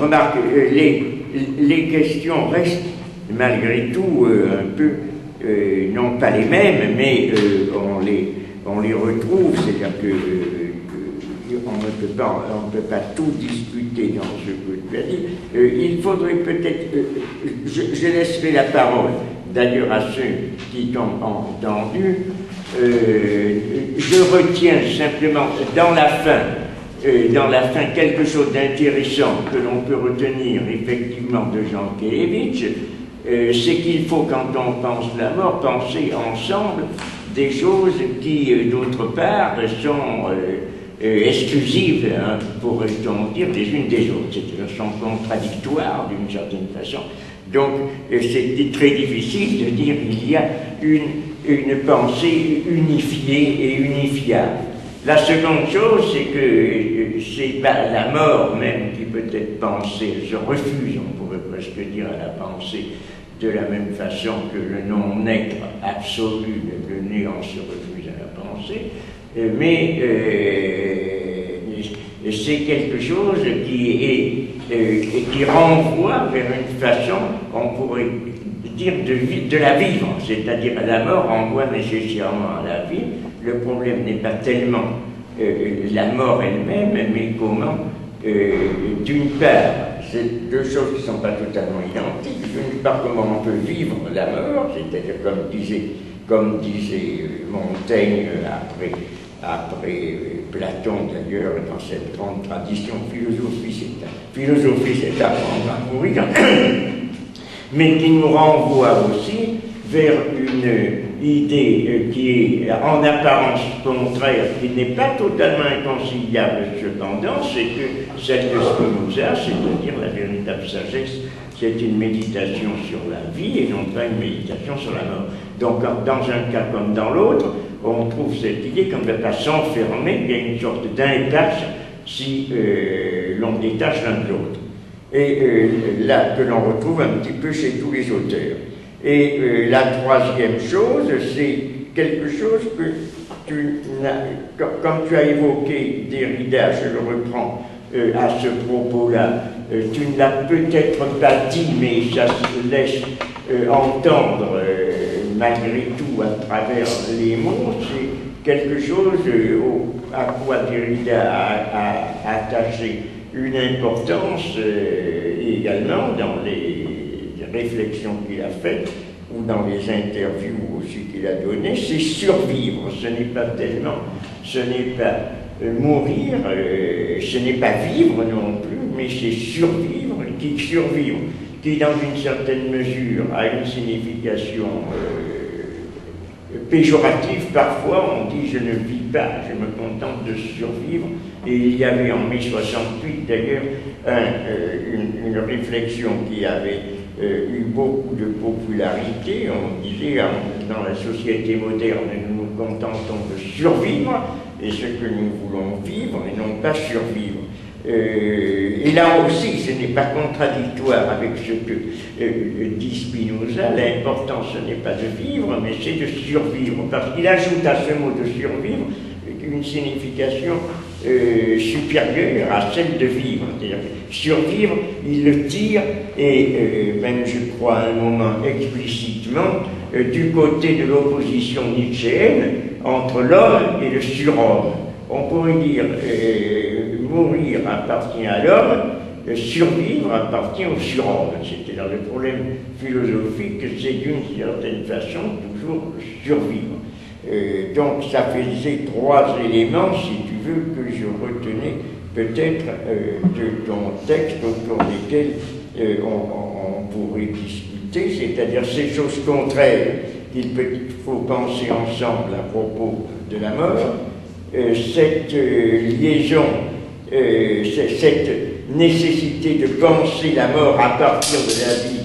Remarque, les questions restent malgré tout un peu, non pas les mêmes, mais on les retrouve, c'est-à-dire que on ne peut pas tout discuter dans ce que tu as dit. Il faudrait peut-être, je laisserai la parole d'ailleurs à ceux qui t'ont entendu. Je retiens simplement dans la fin quelque chose d'intéressant que l'on peut retenir effectivement de Jean Kelevitch, c'est qu'il faut, quand on pense la mort, penser ensemble des choses qui, d'autre part, sont exclusives, hein, pourrait-on dire, les unes des autres, c'est-à-dire sont contradictoires d'une certaine façon. Donc c'est très difficile de dire qu'il y a une pensée unifiée et unifiable. La seconde chose, c'est que c'est pas la mort même qui peut être pensée, elle se refuse, on pourrait presque dire, à la pensée, de la même façon que le non-être absolu, le néant se refuse à la pensée, mais c'est quelque chose qui renvoie vers une façon, on pourrait dire, de la vivre, c'est-à-dire la mort renvoie nécessairement à la vie. Le problème n'est pas tellement la mort elle-même, mais comment, d'une part, c'est deux choses qui ne sont pas totalement identiques, d'une part, comment on peut vivre la mort, c'est-à-dire comme disait Montaigne après Platon d'ailleurs, dans cette grande tradition, philosophie c'est apprendre à mourir, mais qui nous renvoie aussi vers une idée qui est en apparence contraire, qui n'est pas totalement inconciliable cependant, c'est que celle de Spinoza, c'est-à-dire la véritable sagesse, c'est une méditation sur la vie et non pas une méditation sur la mort. Donc dans un cas comme dans l'autre, on trouve cette idée qu'on ne va pas s'enfermer, il y a une sorte d'impasse si l'on détache l'un de l'autre. Et là, que l'on retrouve un petit peu chez tous les auteurs. Et la troisième chose, c'est quelque chose que comme tu as évoqué Derrida, je le reprends à ce propos-là, tu ne l'as peut-être pas dit, mais ça se laisse entendre malgré tout à travers les mots, c'est quelque chose à quoi Derrida a attaché une importance également dans les réflexions qu'il a faites ou dans les interviews aussi qu'il a données, c'est survivre. Ce n'est pas mourir, ce n'est pas vivre non plus, mais c'est survivre, qui dans une certaine mesure a une signification péjorative. Parfois on dit je ne vis pas, je me contente de survivre. Et il y avait en mai 68 d'ailleurs une réflexion qui avait eu beaucoup de popularité. On disait dans la société moderne nous nous contentons de survivre et ce que nous voulons vivre et non pas survivre. Et là aussi, ce n'est pas contradictoire avec ce que dit Spinoza. L'important, ce n'est pas de vivre, mais c'est de survivre. Parce qu'il ajoute à ce mot de survivre une signification supérieure à celle de vivre. C'est-à-dire survivre, il le tire, et même je crois à un moment explicitement, du côté de l'opposition nietzschéenne entre l'homme et le surhomme. On pourrait dire mourir appartient à l'homme, survivre appartient au surhomme. C'est-à-dire le problème philosophique, c'est d'une certaine façon toujours survivre. Donc ça faisait trois éléments, si tu veux, que je retenais peut-être de ton texte autour desquels on pourrait discuter, c'est-à-dire ces choses contraires qu'il faut penser ensemble à propos de la mort, cette liaison, cette nécessité de penser la mort à partir de la vie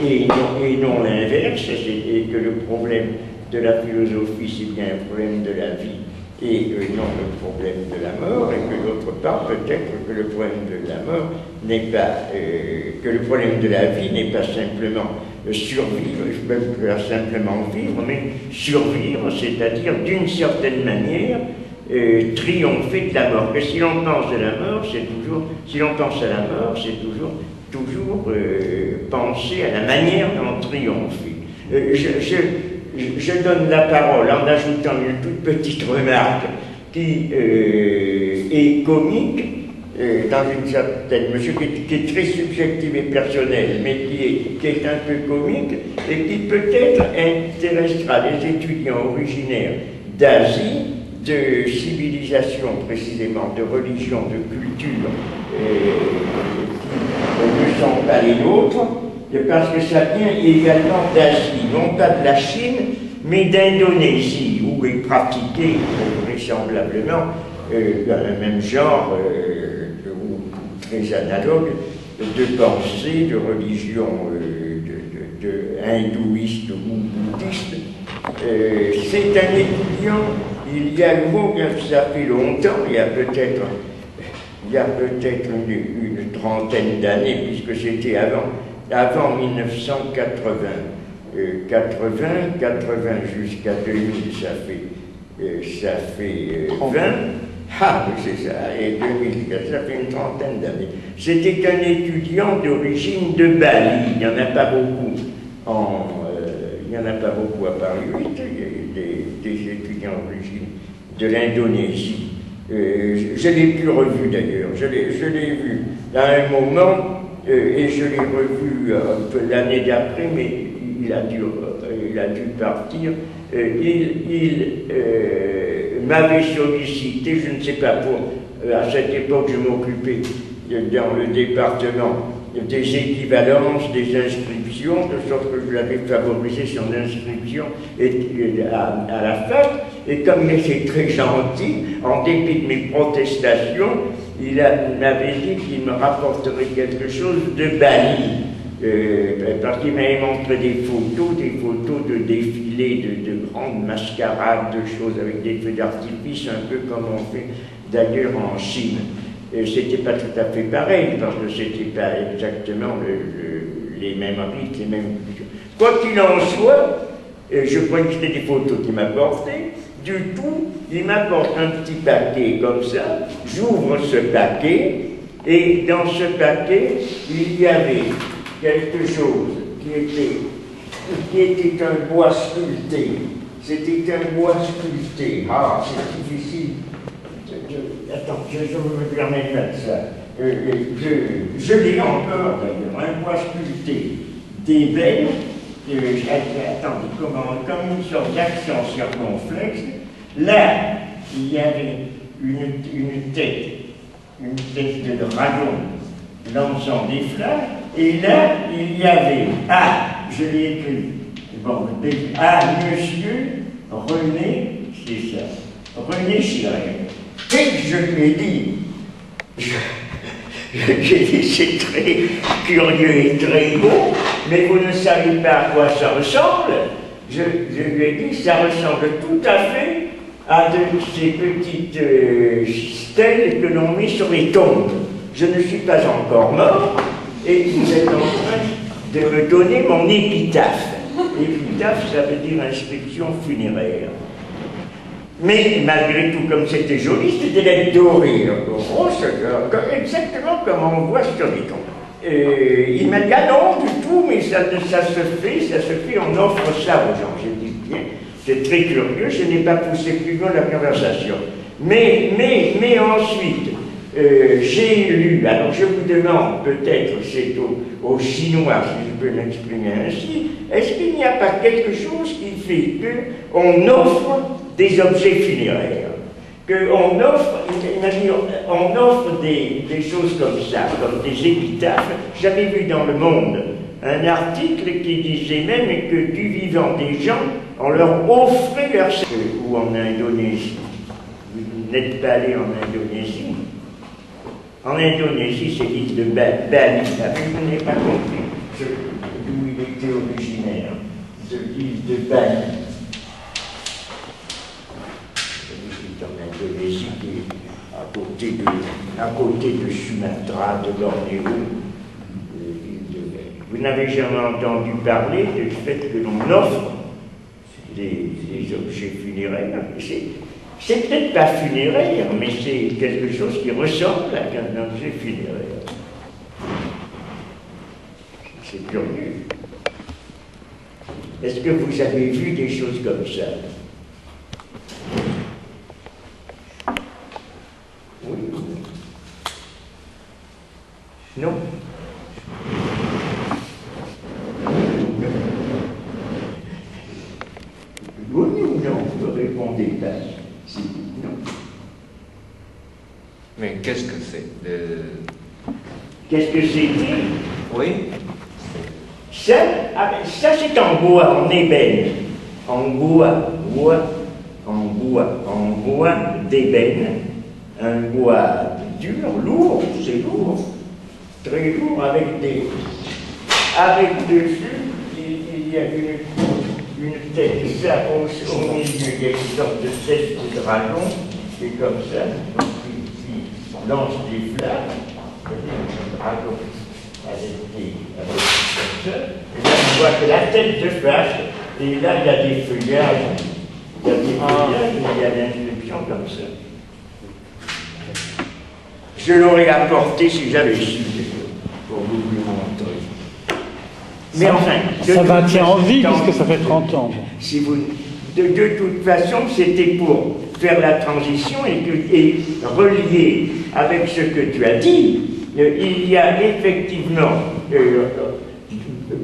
et non l'inverse, et que le problème de la philosophie, c'est bien un problème de la vie et non le problème de la mort, et que d'autre part, peut-être que le problème de la mort n'est pas, que le problème de la vie n'est pas simplement survivre, je peux pas simplement vivre, mais survivre, c'est-à-dire d'une certaine manière triompher de la mort. Que si l'on pense à la mort, c'est toujours, si l'on pense à la mort, c'est toujours penser à la manière d'en triompher. Je donne la parole en ajoutant une toute petite remarque qui est comique, dans une certaine mesure, qui est très subjective et personnelle, mais qui est un peu comique, et qui peut-être intéressera les étudiants originaires d'Asie, de civilisation précisément, de religion, de culture, qui ne sont pas les nôtres, parce que ça vient également d'Asie, non pas de la Chine, mais d'Indonésie, où est pratiqué vraisemblablement le même genre, ou très analogue, de pensée, de religion de hindouiste ou bouddhiste. C'est un étudiant, il y a ça fait longtemps, il y a peut-être une trentaine d'années, puisque c'était avant 1980. 80 jusqu'à 2000, ça fait 20. Ah, c'est ça, et 2000, ça fait une trentaine d'années. C'était un étudiant d'origine de Bali. Il n'y en a pas beaucoup à Paris 8. Il y a des étudiants d'origine de l'Indonésie. Je l'ai plus revu d'ailleurs. Je l'ai vu à un moment. Et je l'ai revu un peu l'année d'après, mais il a dû partir. Il m'avait sollicité, je ne sais pas à cette époque je m'occupais dans le département des équivalences, des inscriptions, de sorte que je l'avais favorisé son inscription à la fac, et comme il était très gentil, en dépit de mes protestations, il m'avait dit qu'il me rapporterait quelque chose de Bali, parce qu'il m'avait montré des photos de défilés, de grandes mascarades, de choses avec des feux d'artifice, un peu comme on fait d'ailleurs en Chine. C'était pas tout à fait pareil, parce que c'était pas exactement les mêmes rites, les mêmes cultures. Quoi qu'il en soit, je crois que c'était des photos qu'il m'apportait. Du tout, il m'apporte un petit paquet comme ça, j'ouvre ce paquet, et dans ce paquet, il y avait quelque chose qui était un bois sculpté. C'était un bois sculpté. Ah, c'est difficile. Attends, je me permets de mettre ça. Je l'ai encore d'ailleurs, un bois sculpté d'ébène. Attendez, comme une sorte d'accent circonflexe. Là, il y avait une tête de dragon lançant des flammes, et là, il y avait, je l'ai écrit, bon, monsieur René, c'est ça, René Chirel. Et je lui ai dit, j'ai dit, c'est très curieux et très beau, mais vous ne savez pas à quoi ça ressemble. Je lui ai dit, ça ressemble tout à fait à de ces petites stèles que l'on met sur les tombes. Je ne suis pas encore mort, et vous êtes en train de me donner mon épitaphe. Épitaphe, ça veut dire inscription funéraire. Mais malgré tout, comme c'était joli, c'était lettres dorées, exactement comme on voit sur les tombes. Il m'a dit, non, du tout, mais ça se fait, on offre ça aux gens. J'ai dit, bien, c'est très curieux, je n'ai pas poussé plus loin la conversation. Mais ensuite, j'ai lu, alors je vous demande, peut-être c'est aux Chinois, si je peux m'exprimer ainsi, est-ce qu'il n'y a pas quelque chose qui fait qu'on offre des objets funéraires, qu'on offre, on offre des choses comme ça, comme des épitaphes. J'avais vu dans Le Monde un article qui disait même que du vivant des gens, on leur offrait leur... Ou en Indonésie. Vous n'êtes pas allé en Indonésie. En Indonésie, c'est l'île de Bali. Vous n'avez pas compris d'où il était originaire, de l'île de Bali. En Indonésie, à côté de Sumatra, de Bornéo, vous n'avez jamais entendu parler du fait que l'on offre des objets funéraires. C'est peut-être pas funéraire, mais c'est quelque chose qui ressemble à un objet funéraire. C'est curieux. Est-ce que vous avez vu des choses comme ça? Oui. Non. Oui ou non, vous ne répondez pas. Non. Mais qu'est-ce que c'est Qu'est-ce que c'est? Oui. Ça, ça c'est en bois, en ébène. En bois d'ébène. Un bois dur, lourd, c'est lourd. Très lourd, avec dessus, il y a une tête, ça, au milieu, il y a une sorte de tête de dragon, qui est comme ça, qui lance des flammes, un dragon avec comme ça, et là on voit que la tête de face, et là il y a des feuillages, il y a l'inscription comme ça. Je l'aurais apporté si j'avais su, pour vous le montrer. Mais enfin, ça maintient en vie puisque ça fait 30 ans. Si vous, de toute façon, c'était pour faire la transition et relier avec ce que tu as dit. Il y a effectivement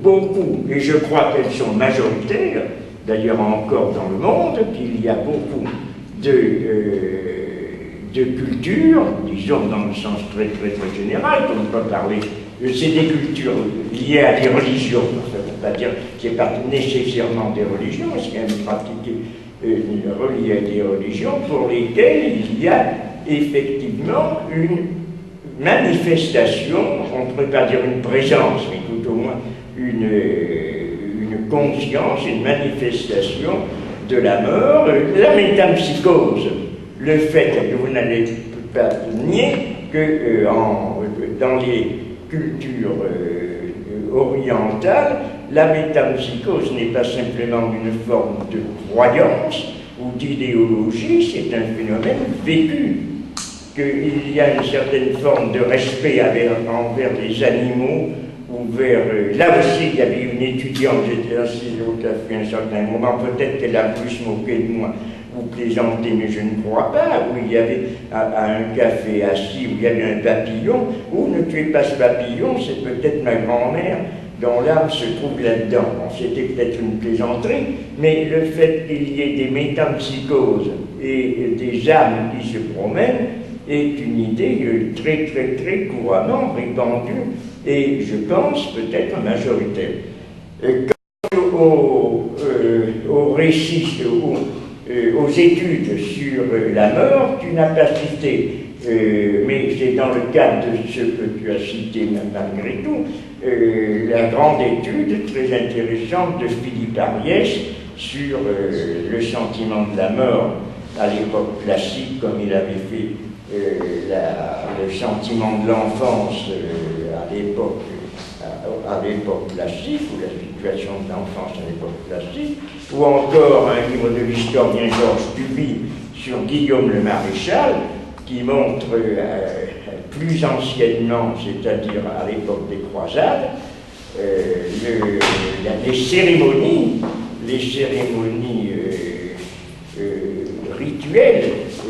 beaucoup, et je crois qu'elles sont majoritaires, d'ailleurs encore dans le monde, qu'il y a beaucoup de cultures, disons dans le sens très général, on ne peut parler. C'est des cultures liées à des religions, ça ne veut pas dire que ce n'est pas nécessairement des religions, c'est quand même pratiqué relié à des religions pour lesquelles il y a effectivement une manifestation, on ne pourrait pas dire une présence, mais tout au moins une conscience, une manifestation de la mort, la métempsychose, le fait que vous n'allez pas nier que dans les cultures orientales, la métempsychose n'est pas simplement une forme de croyance ou d'idéologie, c'est un phénomène vécu, qu'il y a une certaine forme de respect envers les animaux, ou vers... là aussi, il y avait une étudiante, j'étais assise au café un certain moment, peut-être qu'elle a plus moqué de moi, ou plaisanté, mais je ne crois pas, où il y avait à un café assis, où il y avait un papillon, ou ne tuez pas ce papillon, c'est peut-être ma grand-mère dont l'âme se trouve là-dedans. Bon, c'était peut-être une plaisanterie, mais le fait qu'il y ait des métempsychoses et des âmes qui se promènent est une idée très couramment répandue, et je pense peut-être majoritaire. Quant aux récits, aux études sur la mort, tu n'as pas cité, mais c'est dans le cadre de ce que tu as cité malgré tout, la grande étude très intéressante de Philippe Ariès sur le sentiment de la mort à l'époque classique, comme il avait fait le sentiment de l'enfance à l'époque classique, ou la situation de l'enfance à l'époque classique, ou encore un livre de l'historien Georges Duby sur Guillaume le Maréchal, qui montre plus anciennement, c'est-à-dire à l'époque des croisades, les cérémonies rituelles